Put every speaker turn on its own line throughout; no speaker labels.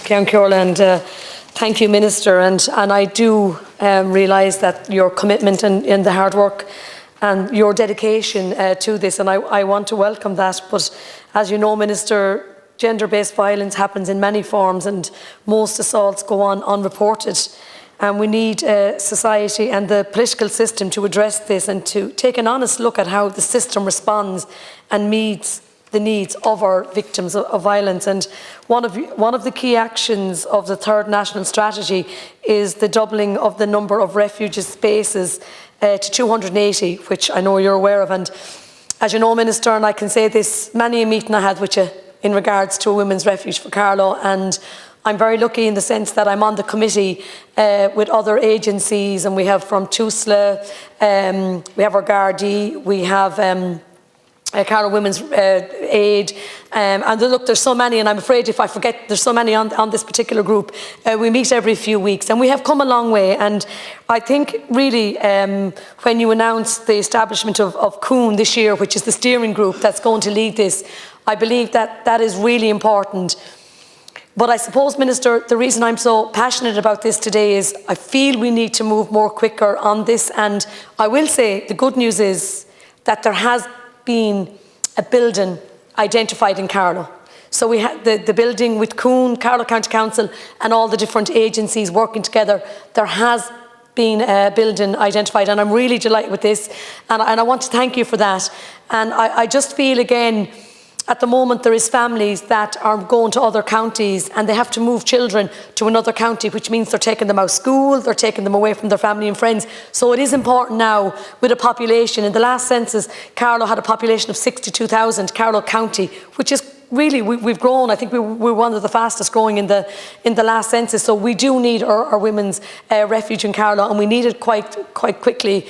Ceann Comhairle, and thank you, Minister. And I do realise that your commitment and the hard work and your dedication to this, and I want to welcome that. But as you know, Minister, gender-based violence happens in many forms, and most assaults go on unreported. And we need society and the political system to address this and to take an honest look at how the system responds and meets the needs of our victims of violence. And one of the key actions of the third national strategy is the doubling of the number of refugee spaces to 280, which I know you're aware of. And as you know, Minister, and I can say this, many a meeting I had with you in regards to a women's refuge for Carlow, and I'm very lucky in the sense that I'm on the committee with other agencies, and we have from TUSLA, we have our Gardaí, we have Carlow Women's Aid, and look, there's so many, and I'm afraid if I forget, there's so many on this particular group. We meet every few weeks, and we have come a long way. And I think really when you announced the establishment of COON this year, which is the steering group that's going to lead this, I believe that that is really important. But I suppose, Minister, the reason I'm so passionate about this today is I feel we need to move more quicker on this. And I will say the good news is that there has been a building identified in Carlow. So we had the building with COON, Carlow County Council, and all the different agencies working together. There has been a building identified, and I'm really delighted with this. And I want to thank you for that. And I just feel, again, at the moment there is families that are going to other counties and they have to move children to another county, which means they're taking them out of school, they're taking them away from their family and friends. So it is important now with a population. In the last census, Carlow had a population of 62,000, Carlow County, which is really, we've grown. I think we're one of the fastest growing in the last census. So we do need our women's refuge in Carlow, and we need it quite quickly.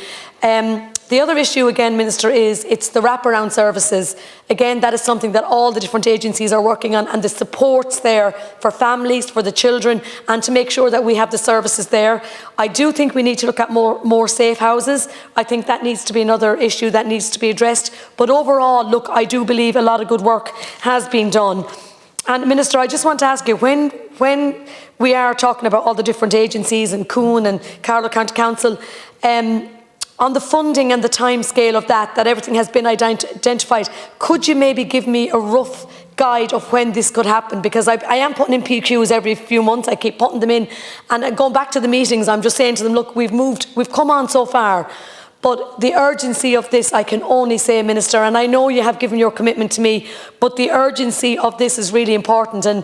The other issue, again, Minister, is it's the wraparound services. Again, that is something that all the different agencies are working on, and the support's there for families, for the children, and to make sure that we have the services there. I do think we need to look at more safe houses. I think that needs to be another issue that needs to be addressed. But overall, look, I do believe a lot of good work has been done. And Minister, I just want to ask you, when we are talking about all the different agencies and COON and Carlow County Council, on the funding and the time scale of that everything has been identified, could you maybe give me a rough guide of when this could happen? Because I am putting in PQs every few months, I keep putting them in, and going back to the meetings, I'm just saying to them, look, we've come on so far, but the urgency of this, I can only say, Minister, and I know you have given your commitment to me, but the urgency of this is really important. And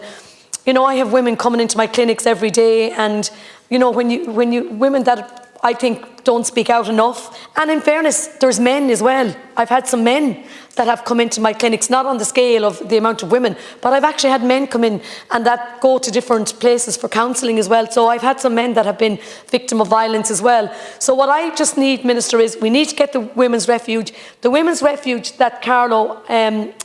you know, I have women coming into my clinics every day, and you know, when you women that I think don't speak out enough. And in fairness, there's men as well. I've had some men that have come into my clinics, not on the scale of the amount of women, but I've actually had men come in and that go to different places for counselling as well. So I've had some men that have been victim of violence as well. So what I just need, Minister, is we need to get the women's refuge. The women's refuge that Carlow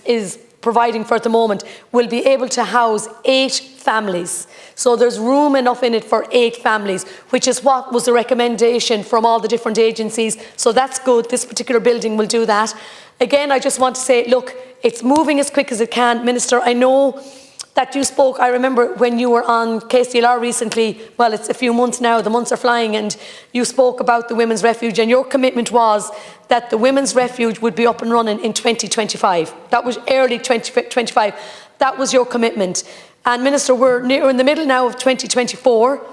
is providing for at the moment will be able to house 8 families. So there's room enough in it for 8 families, which is what was the recommendation from all the different agencies. So that's good. This particular building will do that. Again, I just want to say, look, it's moving as quick as it can. Minister, I know that you spoke, I remember when you were on KCLR recently, well, it's a few months now, the months are flying, and you spoke about the Women's Refuge, and your commitment was that the Women's Refuge would be up and running in 2025. That was early 2025. That was your commitment. And Minister, we're in the middle now of 2024.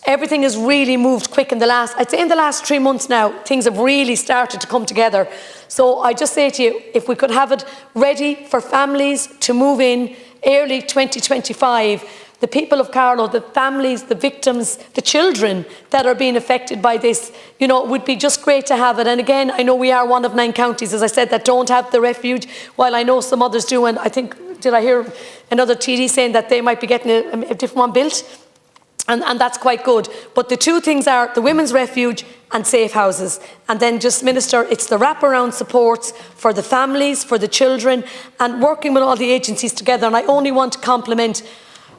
Everything has really moved quick in the last 3 months now. Things have really started to come together. So I just say to you, if we could have it ready for families to move in early 2025, the people of Carlow, the families, the victims, the children that are being affected by this, you know, it would be just great to have it. And again, I know we are one of 9 counties, as I said, that don't have the refuge, while I know some others do. And I think, did I hear another TD saying that they might be getting a different one built? And that's quite good. But the 2 things are the women's refuge and safe houses. And then just, Minister, it's the wraparound supports for the families, for the children, and working with all the agencies together. And I only want to compliment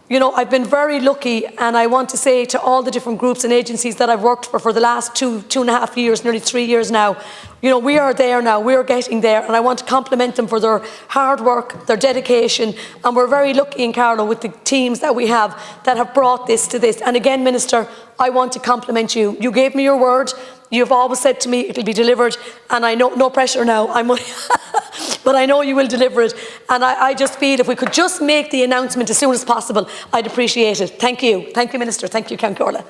you know, I've been very lucky, and I want to say to all the different groups and agencies that I've worked for the last 2.5 years, nearly 3 years now, you know, we are there now, we're getting there, and I want to compliment them for their hard work, their dedication, and we're very lucky in Carlow with the teams that we have that have brought this to this. And again, Minister, I want to compliment you. You gave me your word. You've always said to me it'll be delivered, and I know, no pressure now, but I know you will deliver it. And I just feel if we could just make the announcement as soon as possible, I'd appreciate it. Thank you. Thank you, Minister. Thank you, Count Corla.